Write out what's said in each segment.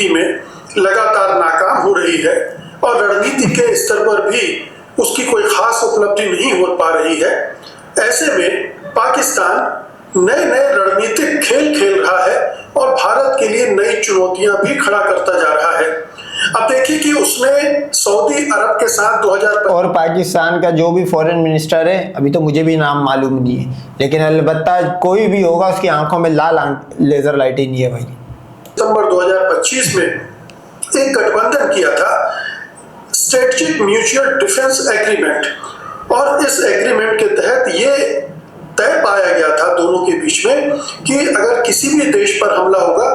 स्थिति में लगातार नाकाम हो रही है और रणनीति के स्तर पर भी उसकी कोई खास उपलब्धि नहीं हो पा रही है। ऐसे में पाकिस्तान नए नए रणनीतिक खेल खेल रहा है और भारत के लिए नई चुनौतियां भी खड़ा करता जा रहा है। अब देखिए कि उसने सऊदी अरब के साथ 2000 और पाकिस्तान का जो भी फॉरेन मिनिस्टर है, अभी तो मुझे भी नाम मालूम नहीं है, लेकिन अलबत्ता कोई भी होगा उसकी आंखों में लाल लेजर लाइटें नहीं है भाई। दिसंबर 2025 में एक गठबंधन किया था, स्ट्रेटेजिक म्यूचुअल डिफेंस एग्रीमेंट, और इस एग्रीमेंट के तहत ये तय पाया गया था दोनों के बीच में कि अगर किसी भी देश पर हमला होगा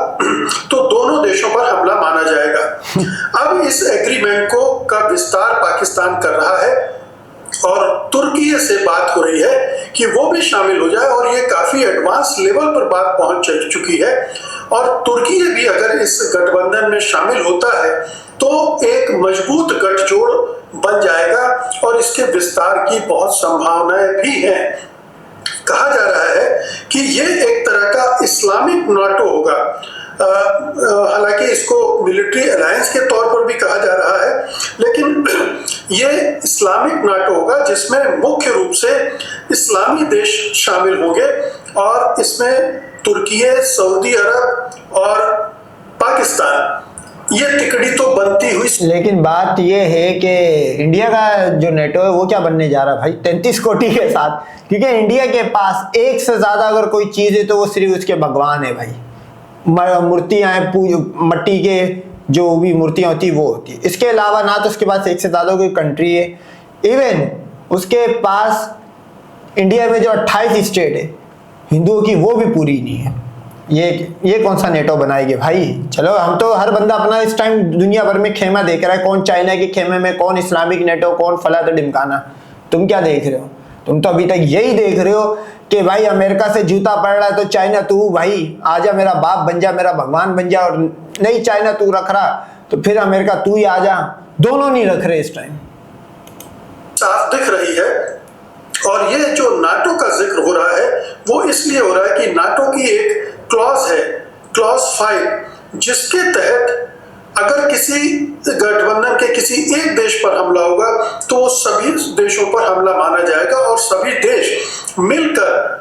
तो दोनों देशों पर हमला माना जाएगा। अब इस एग्रीमेंट का विस्तार पाकिस्तान कर रहा है और तुर्की से बात हो रही है कि वो भी शामिल हो जाए, और ये काफी एडवांस लेवल पर बात पहुंच चुकी है। और तुर्की भी अगर इस गठबंधन में शामिल होता है तो एक मजबूत गठजोड़ बन जाएगा और इसके विस्तार की बहुत संभावनाएं भी हैं। कहा जा रहा है कि ये एक तरह का इस्लामिक नाटो होगा। हालांकि इसको मिलिट्री अलायंस के तौर पर भी कहा जा रहा है, लेकिन ये इस्लामिक नाटो होगा जिसमें मुख्य रूप से इस्लामी देश शामिल होंगे और इसमें तुर्की, सऊदी अरब और पाकिस्तान, ये तिकड़ी तो बनती हुई। लेकिन बात ये है कि इंडिया का जो नेटो है वो क्या बनने जा रहा है भाई 33 कोटी के साथ, क्योंकि इंडिया के पास एक से ज्यादा अगर कोई चीज है तो वो सिर्फ उसके भगवान है भाई। मूर्तियां हैं, मट्टी के जो भी मूर्तियां होती है वो होती है, इसके अलावा ना तो उसके पास एक से ज्यादा कोई कंट्री है। इवन उसके पास इंडिया में जो 28 स्टेट है हिंदुओं की, वो भी पूरी नहीं है। ये कौन सा नेटो बनाएंगे भाई। चलो हम तो हर बंदा अपना इस टाइम दुनिया भर में खेमा देख रहा है, कौन चाइना के खेमे में, कौन इस्लामिक नेटो, कौन फला तो ढिमकाना। तुम क्या देख रहे हो? तुम तो अभी तक यही देख रहे हो कि भाई अमेरिका से जूता पड़ रहा है तो चाइना तू भाई आजा, मेरा बाप बन जा, मेरा भगवान बन जा, और नहीं चाइना तू रख रहा तो फिर अमेरिका तू ही आ जा। दोनों नहीं रख रहे इस टाइम। साफ दिख रही है। और ये जो नाटो का जिक्र हो रहा है वो इसलिए हो रहा है कि नाटो की एक क्लॉज है, क्लॉज 5, जिसके तहत अगर किसी गठबंधन के किसी एक देश पर हमला होगा तो सभी देशों पर हमला माना जाएगा और सभी देश मिलकर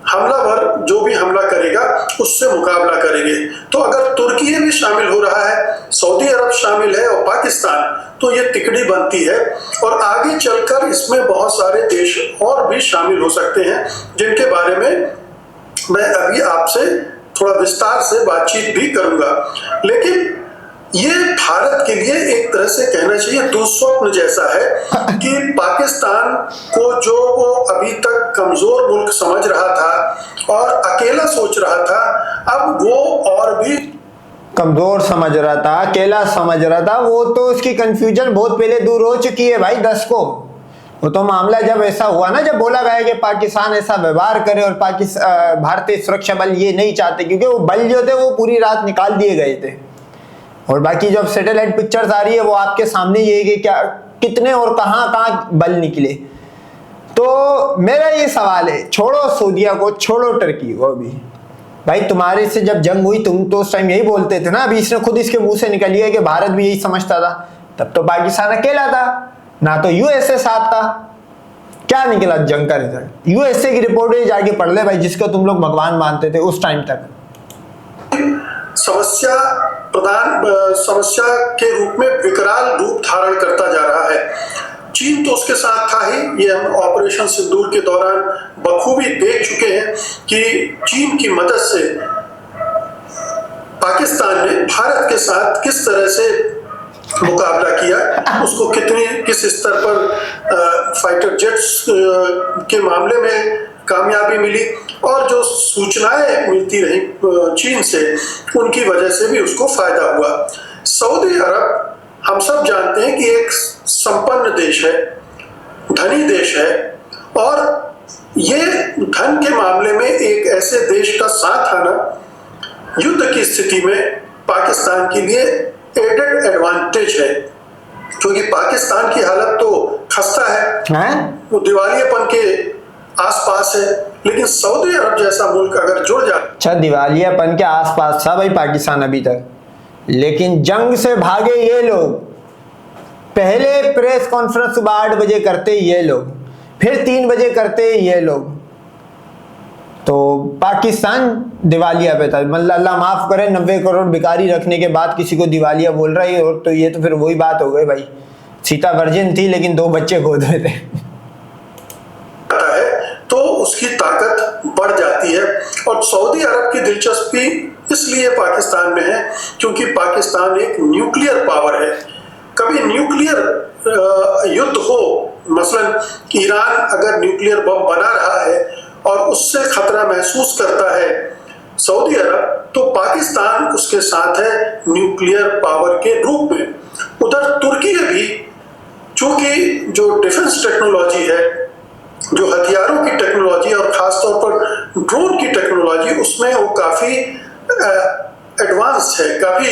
हमलावर जो भी हमला करेगा उससे मुकाबला करेंगे। तो अगर तुर्की भी शामिल हो रहा है, सऊदी अरब शामिल है और पाकिस्तान, तो ये तिकड़ी बनती है और आगे चलकर इसमें बहुत सारे देश और भी शामिल हो सकते हैं, जिनके बारे में मैं अभी आपसे थोड़ा विस्तार से बातचीत भी करूंगा। लेकिन ये भारत के लिए एक तरह से कहना चाहिए दुस्वप्न जैसा है कि पाकिस्तान को जो वो अभी तक कमजोर मुल्क समझ रहा था और अकेला सोच रहा था, अब वो और भी कमजोर समझ रहा था, अकेला समझ रहा था, वो तो उसकी कंफ्यूजन बहुत पहले दूर हो चुकी है भाई 10 को। वो तो मामला जब ऐसा हुआ ना, जब बोला गया कि पाकिस्तान ऐसा व्यवहार करे और भारतीय सुरक्षा बल ये नहीं चाहते, क्योंकि वो बल जो थे वो पूरी रात निकाल दिए गए थे। और बाकी जब सैटेलाइट पिक्चर्स आ रही है वो आपके सामने ये है कि क्या कितने और कहां बल निकले। तो मेरा ये सवाल है, छोड़ो सऊदीया को, छोड़ो टर्की को, भी भाई तुम्हारे से जब जंग हुई तुम तो उस टाइम यही बोलते थे ना, अभी इसने खुद इसके मुंह से निकल लिया कि भारत भी यही समझता था। तब तो पाकिस्तान अकेला था, ना तो यूएसए साथ था। क्या निकला जंग का रिजल्ट? यूएसए की रिपोर्ट जाके पढ़ ले भाई, जिसको तुम लोग भगवान मानते थे उस टाइम तक। समस्या के रूप में विकराल रूप धारण करता जा रहा है। चीन तो उसके साथ था ही, ये हम ऑपरेशन सिंदूर के दौरान बखूबी देख चुके हैं कि चीन की मदद से पाकिस्तान ने भारत के साथ किस तरह से मुकाबला किया, उसको किस स्तर पर फाइटर जेट्स के मामले में कामयाबी मिली, और जो सूचनाएं मिलती रही चीन से उनकी वजह से भी उसको फायदा हुआ। सऊदी अरब हम सब जानते हैं कि एक संपन्न देश है, धनी देश है, और ये धन के मामले में एक ऐसे देश का साथ आना युद्ध की स्थिति में पाकिस्तान के लिए एडेड एडवांटेज है, क्योंकि पाकिस्तान की हालत तो खस्ता है, वो दिवालियापन के आसपास है। लेकिन सऊदी अरब जैसा मुल्क अगर जुड़ जाए, अच्छा दिवालियापन के आसपास था भाई पाकिस्तान अभी तक, लेकिन जंग से भागे ये लोग, पहले प्रेस कॉन्फ्रेंस सुबह 8 बजे करते ये लोग, फिर 3 बजे करते ये लोग। तो पाकिस्तान दिवालिया पे था, मतलब अल्लाह माफ करे 90 करोड़ भिखारी रखने के बाद किसी को दिवालिया बोल रहा है, और तो ये तो फिर वही बात हो गई भाई, सीता वर्जिन थी लेकिन 2 बच्चे गोद में थे। तो उसकी ताकत बढ़ जाती है। और सऊदी अरब की दिलचस्पी इसलिए पाकिस्तान में है क्योंकि पाकिस्तान एक न्यूक्लियर पावर है। कभी न्यूक्लियर युद्ध हो, मसलन ईरान अगर न्यूक्लियर बम बना रहा है और उससे खतरा महसूस करता है सऊदी अरब, तो पाकिस्तान उसके साथ है न्यूक्लियर पावर के रूप में। उधर तुर्की भी, चूंकि जो डिफेंस टेक्नोलॉजी है, जो हथियारों की टेक्नोलॉजी और खासतौर पर ड्रोन की टेक्नोलॉजी, उसमें वो काफी एडवांस है, काफी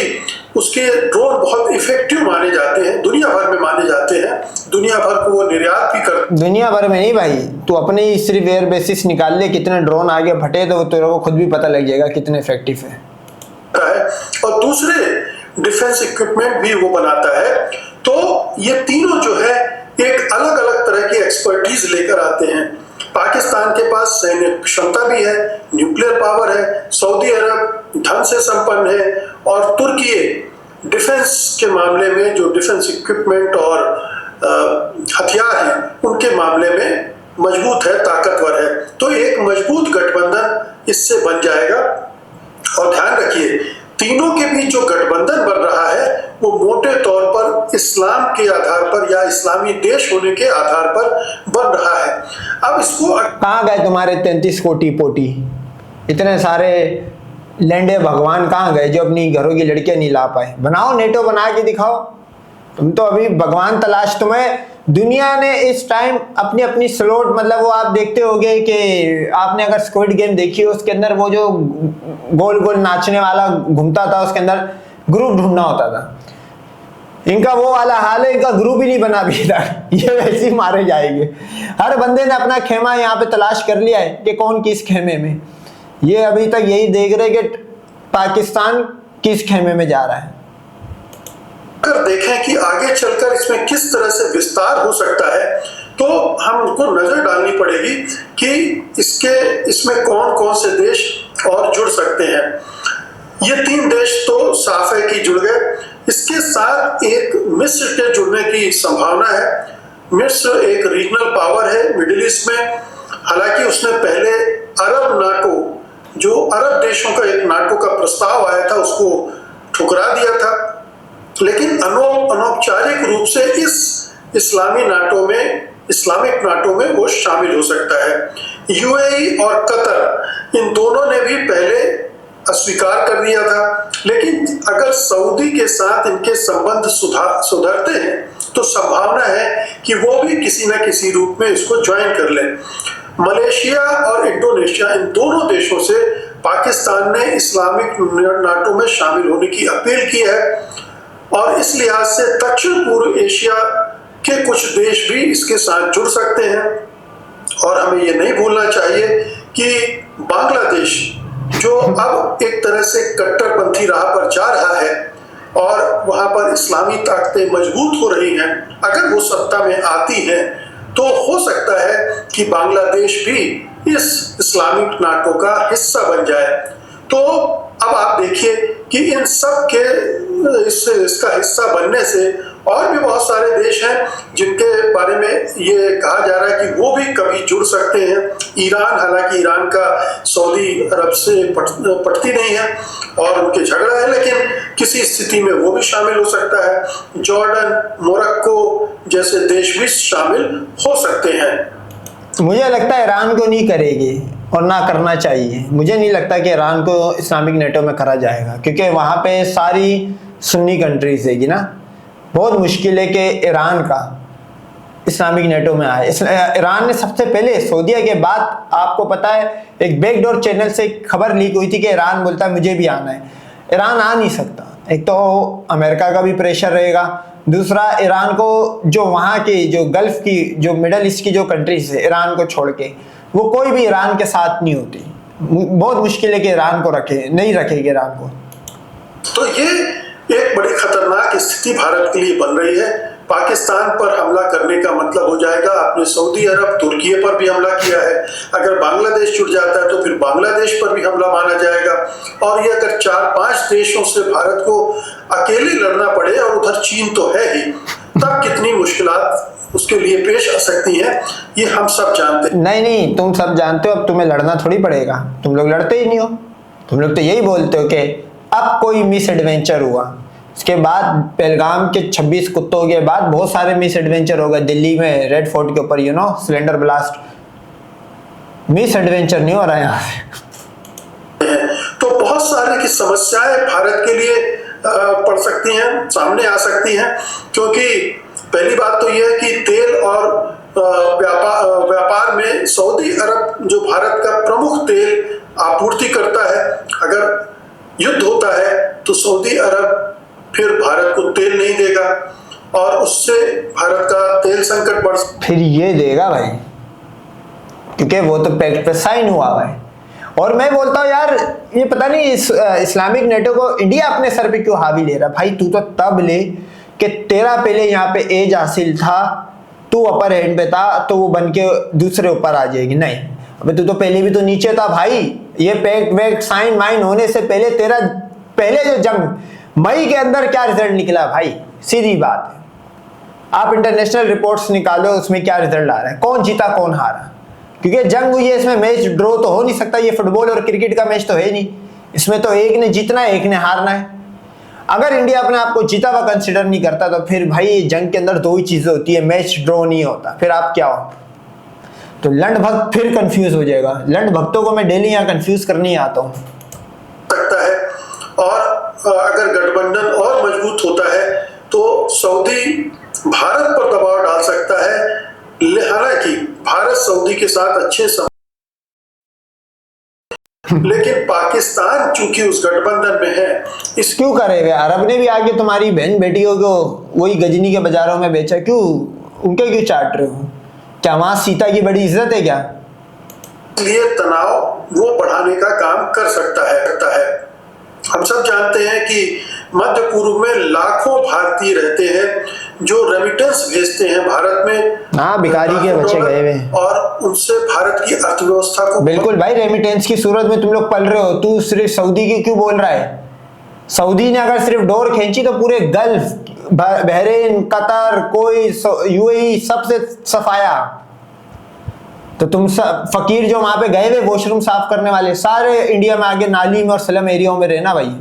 उसके ड्रोन बहुत इफेक्टिव माने जाते हैं, दुनिया भर में माने जाते हैं, दुनिया भर को वो निर्यात भी करते हैं। दुनिया भर में नहीं भाई, तू अपने ही सिर्फ एयर बेसिस निकाल ले, कितने ड्रोन आगे फटे तो तेरे को खुद भी पता लग जाएगा कितने इफेक्टिव है। और दूसरे डिफेंस इक्विपमेंट भी वो बनाता है। तो ये तीनों जो है एक अलग अलग तरह की एक्सपर्टीज लेकर आते हैं। पाकिस्तान के पास सैन्य क्षमता भी है, न्यूक्लियर पावर है, सऊदी अरब धन से संपन्न है, और तुर्की डिफेंस के मामले में जो डिफेंस इक्विपमेंट और हथियार हैं उनके मामले में मजबूत है, ताकतवर है। तो एक मजबूत गठबंधन इससे बन जाएगा। और ध्यान रखिए, तीनों के बीच जो गठबंधन बन रहा है वो मोटे तौर पर इस्लाम के आधार पर या इस्लामी देश होने के आधार पर बन रहा है। अब इसको कहाँ गए तुम्हारे 33 कोटी पोटी, इतने सारे लैंडे भगवान कहाँ गए जो अपनी घरों की लड़कियां नहीं ला पाए? बनाओ, नेटो बना के दिखाओ। तुम तो अभी भगवान तलाश, तुम्हें दुनिया ने इस टाइम अपनी अपनी स्लॉट, मतलब वो आप देखते होगे कि आपने अगर स्क्विड गेम देखी हो, उसके अंदर वो जो गोल गोल नाचने वाला घूमता था, उसके अंदर ग्रुप ढूंढना होता था। इनका वो वाला हाल है, इनका ग्रुप ही नहीं बना भी था, ये वैसे ही मारे जाएंगे। हर बंदे ने अपना खेमा यहाँ पे तलाश कर लिया है कि कौन किस खेमे में। ये अभी तक यही देख रहे कि पाकिस्तान किस खेमे में जा रहा है। अगर देखें कि आगे चलकर इसमें किस तरह से विस्तार हो सकता है, तो हमको नजर डालनी पड़ेगी कि इसमें कौन कौन से देश और जुड़ सकते हैं। ये 3 देश तो साफ है कि जुड़ गए। इसके साथ एक मिस्र के जुड़ने की संभावना है। मिस्र एक रीजनल पावर है मिडिल ईस्ट में। हालांकि उसने पहले अरब नाटो, जो अरब देशों का एक नाटो का प्रस्ताव आया था, उसको ठुकरा दिया था, लेकिन अनौपचारिक रूप से इस इस्लामिक नाटो में वो शामिल हो सकता है। यूएई और कतर, इन दोनों ने भी पहले अस्वीकार कर दिया था, लेकिन अगर सऊदी के साथ इनके संबंध सुधरते हैं तो संभावना है कि वो भी किसी न किसी रूप में इसको ज्वाइन कर लें। मलेशिया और इंडोनेशिया, इन दोनों देशों से पाकिस्तान ने इस्लामिक नाटो में शामिल होने की अपील की है, और इस लिहाज से दक्षिण पूर्व एशिया के कुछ देश भी इसके साथ जुड़ सकते हैं। और हमें ये नहीं भूलना चाहिए कि बांग्लादेश, जो अब एक तरह से कट्टरपंथी राह पर जा रहा है और वहां पर इस्लामी ताकतें मजबूत हो रही हैं, अगर वो सत्ता में आती हैं तो हो सकता है कि बांग्लादेश भी इस इस्लामिक नाटो का हिस्सा बन जाए। तो अब आप देखिए कि इन सब के इसका हिस्सा बनने से और भी बहुत सारे देश हैं जिनके बारे में ये कहा जा रहा है कि वो भी कभी जुड़ सकते हैं। ईरान, हालांकि ईरान का सऊदी अरब से पटती नहीं है और उनके झगड़ा है, लेकिन किसी स्थिति में वो भी शामिल हो सकता है। जॉर्डन, मोरक्को जैसे देश भी शामिल हो सकते हैं। मुझे लगता है ईरान को नहीं करेगी और ना करना चाहिए। मुझे नहीं लगता कि ईरान को इस्लामिक नेटो में करा जाएगा, क्योंकि वहाँ पे सारी सुन्नी कंट्रीज हैगी ना। बहुत मुश्किल है कि ईरान का इस्लामिक नेटो में आए। ईरान ने सबसे पहले सऊदीया के बाद, आपको पता है, एक बैकडोर चैनल से खबर लीक हुई थी कि ईरान बोलता है मुझे भी आना है। ईरान आ नहीं सकता। एक तो अमेरिका का भी प्रेशर रहेगा, दूसरा ईरान को जो वहाँ की जो गल्फ की, जो मिडल ईस्ट की जो कंट्रीज है, ईरान को छोड़ के वो कोई भी ईरान के साथ नहीं होती। बहुत मुश्किल है कि ईरान को नहीं रखेगी ईरान को। तो ये बड़ी खतरनाक स्थिति भारत के लिए बन रही है। पाकिस्तान पर हमला करने का मतलब हो जाएगा आपने सऊदी अरब तुर्की पर भी हमला किया है, अगर बांग्लादेश जुड़ जाता है तो फिर बांग्लादेश पर भी हमला माना जाएगा, और ये अगर 4-5 देशों से भारत को अकेले लड़ना पड़े और उधर चीन तो है ही, तब कितनी मुश्किलात उसके लिए पेश आ सकती है, ये हम सब जानते हैं। नहीं, तुम सब जानते हो, अब तुम्हें लड़ना थोड़ी पड़ेगा, तुम लोग लड़ते ही नहीं हो। तुम लोग तो यही बोलते हो कि अब कोई मिस एडवेंचर हुआ, उसके बाद पहलगाम के 26 कुत्तों के बाद बहुत सारे मिस एडवेंचर हो गए दिल्ली में रेड फोर्ट के ऊपर, सिलेंडर ब्लास्ट। मिस एडवेंचर नहीं हो रहा है यहाँ से। तो बहुत सारे की समस्याएं भारत के लिए पड़ सकती हैं, सामने आ सकती हैं, क्योंकि पहली बात तो यह है कि तेल और व्यापार में सऊदी अरब जो भारत का प्रमुख तेल आपूर्ति करता है, अगर युद्ध होता है तो सऊदी अरब फिर भारत को तेल नहीं देगा और उससे भारत का तेल संकट बढ़, फिर ये देगा भाई, क्योंकि वो तो पैक्ट पे साइन हुआ भाई। और मैं बोलता हूँ यार, ये पता नहीं इस्लामिक नेटो को इंडिया अपने सर पे क्यों हावी ले रहा भाई। तू तो तब ले कि तेरा पहले यहाँ पे एज हासिल था, तू अपर हैंड पे था, तो वो बन के दूसरे ऊपर आ जाएगी। नहीं, अबे तू तो पहले भी तो नीचे था भाई। ये पैक्ट वैक्ट साइन वाइन होने से पहले तेरा पहले जो जंग मई के अंदर क्या रिजल्ट निकला भाई, सीधी बात है। आप इंटरनेशनल रिपोर्ट्स निकालो, उसमें क्या रिजल्ट आ रहा है, कौन जीता कौन हारा। क्योंकि जंग हुई है, इसमें मैच ड्रॉ तो हो नहीं सकता, ये फुटबॉल और क्रिकेट का मैच तो है नहीं, इसमें तो एक ने जीतना है एक ने हारना है। अगर इंडिया अपने आप को जीता हुआ कंसिडर नहीं करता तो फिर भाई जंग के अंदर दो ही चीजें होती है, मैच ड्रॉ नहीं होता, फिर आप क्या हो। तो लंड भक्त फिर कंफ्यूज हो जाएगा। लंड भक्तों को मैं डेली यहाँ कंफ्यूज करने ही आता हूँ। सकता है, और अगर गठबंधन और मजबूत होता है तो सऊदी भारत पर दबाव डाल सकता है। हालांकि भारत सऊदी के साथ अच्छे लेकिन पाकिस्तान चूंकि उस गठबंधन में है, इस क्यों करेगा। अरब ने भी आगे तुम्हारी बहन बेटियों को वही गजनी के बाजारों में बेचा, क्यों उनके क्यों चाट रहे हो। क्या वहां सीता की बड़ी इज्जत है क्या। इसलिए तनाव वो बढ़ाने का काम कर सकता है। हम सब जानते हैं कि मध्य पूर्व में लाखों भारतीय रहते हैं जो रेमिटेंस भेजते हैं भारत में। हाँ, भिखारी के बच्चे गए हुए, और उनसे भारत की अर्थव्यवस्था को बिल्कुल भाई रेमिटेंस की सूरत में तुम लोग पल रहे हो। तू सिर्फ सऊदी की क्यों बोल रहा है। सऊदी ने अगर सिर्फ डोर खींची तो पूरे गल्फ, बहरीन, कतर, कोई यूएई सबसे सफाया। तो तुम फकीर जो वहां पे गए हुए वॉशरूम साफ करने वाले, सारे इंडिया में आगे नाली में और स्लम एरिया में रहना भाई।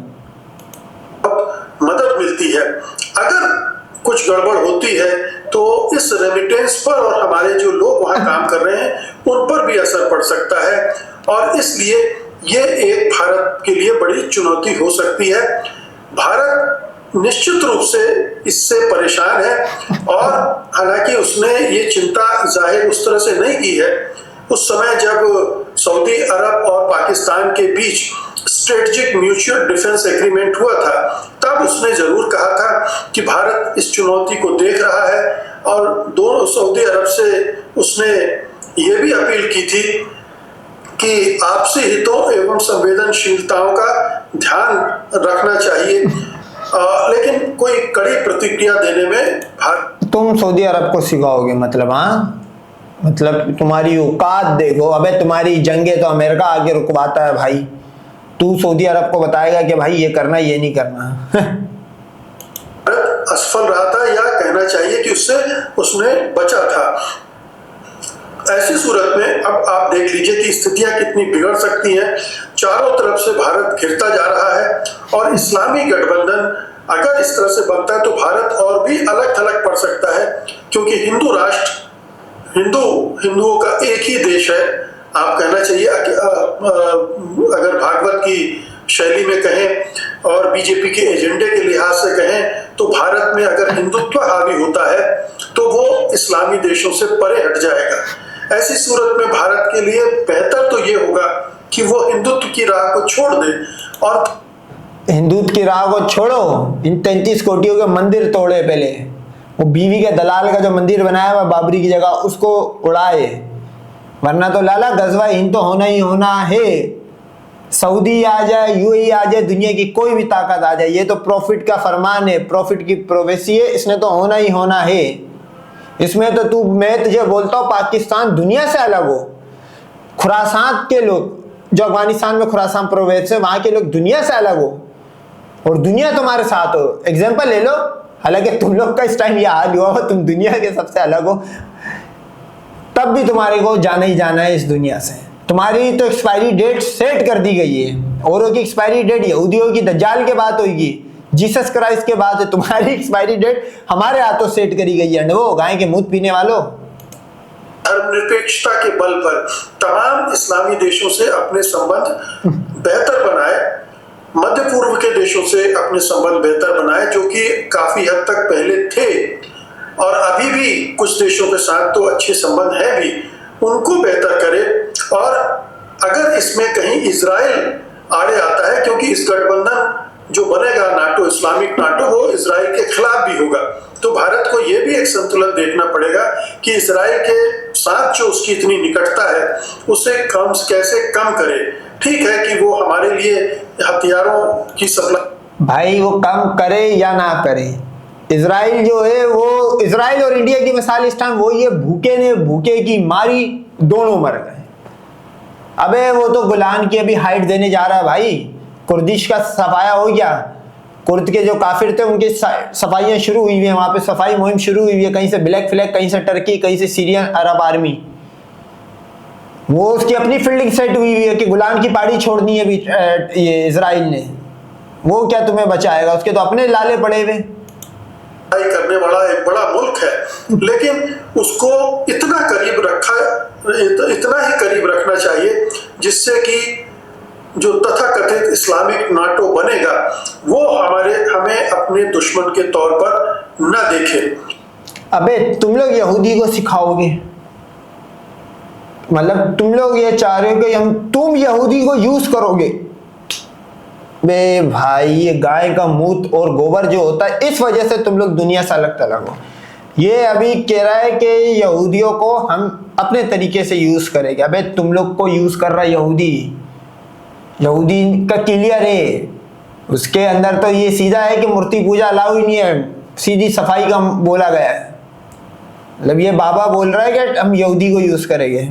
मदद मिलती है। अगर कुछ गड़बड़ होती है तो इस रेमिटेंस पर और हमारे जो लोग वहां काम कर रहे हैं उन पर भी असर पड़ सकता है, और इसलिए ये एक भारत के लिए बड़ी चुनौती हो सकती है। भारत निश्चित रूप से इससे परेशान है, और हालांकि उसने ये चिंता जाहिर उस तरह से नहीं की है। उस समय जब सऊदी अरब और पाकिस्तान के बीच स्ट्रेटेजिक म्यूचुअल डिफेंस एग्रीमेंट हुआ था, तब उसने जरूर कहा था कि भारत इस चुनौती को देख रहा है, और दोनों सऊदी अरब से उसने ये भी अपील की थी कि आपसी हितों एवं संवेदनशीलताओं का ध्यान रखना चाहिए। लेकिन कोई कड़ी प्रतिक्रिया देने में तुम सऊदी अरब को सिखाओगे मतलब। हाँ, मतलब तुम्हारी औकात देखो। अबे तुम्हारी जंगे तो अमेरिका आगे रुकवाता है भाई, तू सऊदी अरब को बताएगा कि भाई ये करना ये नहीं करना। भारत असफल रहा था, या कहना चाहिए कि उसने बचा था। ऐसी सूरत में अब आप देख लीजिए कि स्थितियां कितनी बिगड़ सकती हैं। चारों तरफ से भारत घिरता जा रहा है, और इस्लामी गठबंधन अगर इस तरह से बनता है तो भारत और भी अलग थलग पड़ सकता है, क्योंकि हिंदू राष्ट्र, हिंदुओं का एक ही देश है। आप कहना चाहिए अगर भागवत की शैली में कहें और बीजेपी के एजेंडे के लिहाज से कहें तो भारत में अगर हिंदुत्व हावी होता है तो वो इस्लामी देशों से परे हट जाएगा। ऐसी सूरत में भारत के लिए बेहतर तो ये होगा कि वो हिंदुत्व की राह को छोड़ दे, और हिंदुत्व की राह को छोड़ो, इन 33 कोटियों के मंदिर तोड़े पहले। वो बीवी के दलाल का जो मंदिर बनाया हुआ बाबरी की जगह, उसको उड़ाए, वरना तो लाला गजवा हिंद तो होना ही होना है। सऊदी आ जाए, यूएई आ जाए, दुनिया की कोई भी ताकत आ जाए, ये तो प्रॉफिट का फरमान है, प्रॉफिट की प्रोवेसी है, इसने तो होना ही होना है। इसमें तो मैं तुझे बोलता हूँ पाकिस्तान दुनिया से अलग हो। खुरासान के लोग जो अफगानिस्तान में खुरासान प्रोविंस है, वहां के लोग दुनिया से अलग हो और दुनिया तुम्हारे साथ हो। एग्जाम्पल ले लो, हालांकि तुम लोग का इस टाइम ये हाल हुआ हो, तुम दुनिया के सबसे अलग हो, तब भी तुम्हारे को जाना ही जाना है इस दुनिया से। तुम्हारी तो एक्सपायरी डेट सेट कर दी गई है, औरों की एक्सपायरी डेट यहूदियों की दज्जाल के बाद होगी, जीसस क्राइस्ट के बाद है। तुम्हारी एक्सपायरी डेट हमारे हाथों सेट करी गई है। वो गाय के मुंह पीने वालों, धर्मनिरपेक्षता के बल पर तमाम इस्लामी देशों से अपने संबंध बेहतर बनाए, मध्य पूर्व के देशों से अपने संबंध बेहतर बनाए, जो कि काफी हद तक पहले थे और अभी भी कुछ देशों के साथ तो अच्छे संबंध है भी, उनको बेहतर करे। और अगर इसमें कहीं इजराइल आड़े आता है, क्योंकि इस गठबंधन जो बनेगा नाटो, इस्लामिक नाटो, वो इजराइल के खिलाफ भी होगा, तो भारत को ये भी एक संतुलन देखना पड़ेगा कि इजराइल के साथ जो उसकी इतनी निकटता है उसे कैसे कम करे। ठीक है कि वो हमारे लिए हथियारों की सप्लाई, भाई वो कम करे या ना करे, इजराइल जो है वो, इजराइल और इंडिया की मिसाल इस टाइम वो ये भूखे ने भूखे की मारी दोनों मर गए। अबे वो तो गुलान की अभी हाइट देने जा रहा है भाई, कुर्दिश का सफाया हो गया, कुर्द के जो काफिर थे उनकी सफाइयां शुरू हुई है, वहां पे सफाई मुहिम शुरू हुई है, कहीं से ब्लैक फ्लैग, कहीं से टर्की, कहीं से सीरियन अरब आर्मी, वो उसकी अपनी फील्डिंग सेट हुई है कि गुलान की पहाड़ी छोड़नी है ये इजराइल ने। वो क्या तुम्हें बचाएगा, उसके तो अपने लाले पड़े हुए। करने वाला एक बड़ा मुल्क है, लेकिन उसको इतना करीब इतना ही करीब रखना चाहिए जिससे कि जो तथाकथित इस्लामिक नाटो बनेगा वो हमें अपने दुश्मन के तौर पर न देखे। अबे तुम लोग यहूदी को सिखाओगे, मतलब तुम लोग ये चाह रहे हो कि तुम यहूदी को यूज करोगे। बे भाई, ये गाय का मूत और गोबर जो होता है, इस वजह से तुम लोग दुनिया से अलग थलग हो। ये अभी कह रहा है कि यहूदियों को हम अपने तरीके से यूज करेंगे। अबे तुम लोग को यूज कर रहा है यहूदी, यहूदी का क्लियर है, उसके अंदर तो ये सीधा है कि मूर्ति पूजा अलाउ ही नहीं है, सीधी सफाई का बोला गया है। मतलब ये बाबा बोल रहा है कि हम यहूदी को यूज करेंगे।